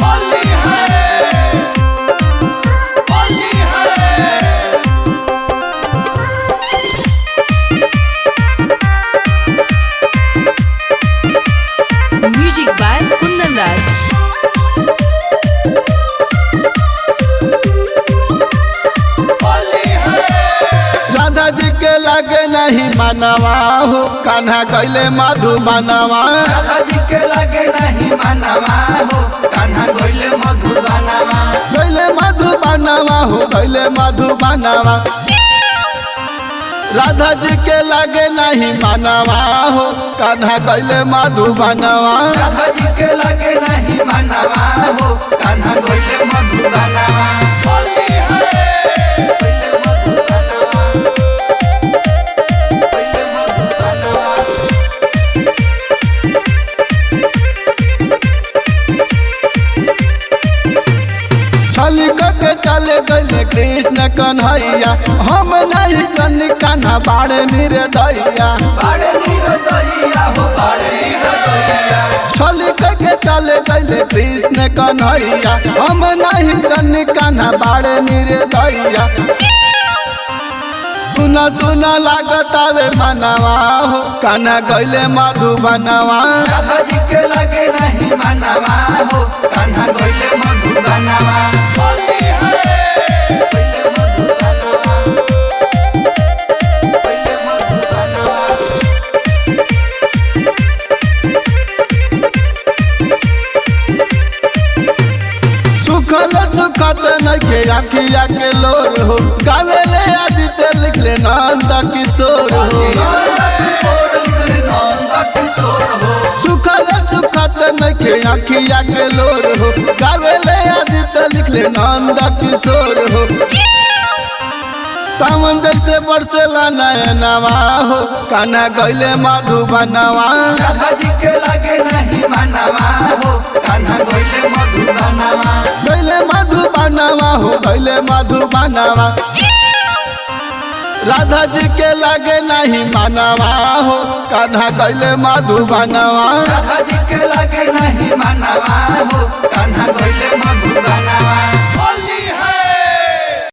होली है होली है। Music by Kundan Raj. Radha ji के लागे नहीं मानवा हो, कान्हा कैले मधुबनवा। राधा जी के लागे नहीं मानवा हो, कान्हा गइले मधुबनवा। कैले मधुबनवा हो, कैले मधुबनवा। राधा जी के लागे नहीं मानवा हो, कान्हा कैले मधुबनवा। राधा जी के लागे नहीं मानवा हो, कान्हा गइले मधुबनवा। होली है गइले मधुबनवा, गइले मधुबनवा। छली के चले गए कृष्ण कन्हैया, हम नहीं जन कान्हा बाड़े निर्दया। बाड़े निरदैया हो बाड़े निरदैया। छली के चले गए कृष्ण कन्हैया, हम नहीं जन कान्हा बाड़े निर्दया। सुना सुना लागत आवे मनवा हो, कान्हा गइले मधुबनवा। राधा जी के लागे नहीं मानवा हो, कान्हा गइले मधुबनवा। होली है गइले मधुबनवा, गइले मधुबनवा। सुखल सुखत नखे आखिया के लोर हो, गावेले आदित्य लिखले नंद किशोर हो। सुखल सुखत नखे आखिया के लोर हो, गावेले आदित्य लिखले नंद किशोर हो। सावन जैसे बरसेला नयनवा हो, कान्हा गइले मधुबनवा। राधा जी के लागे नहीं मानवा हो, कान्हा गइले मधुबनवा। गइले मधुबनवा हो, गइले मधुबनवा। राधा जी के लागे नहीं मानवा हो, कान्हा गइले मधुबनवा। राधा जी के लागे नहीं मानवा हो, कान्हा गइले मधुबनवा।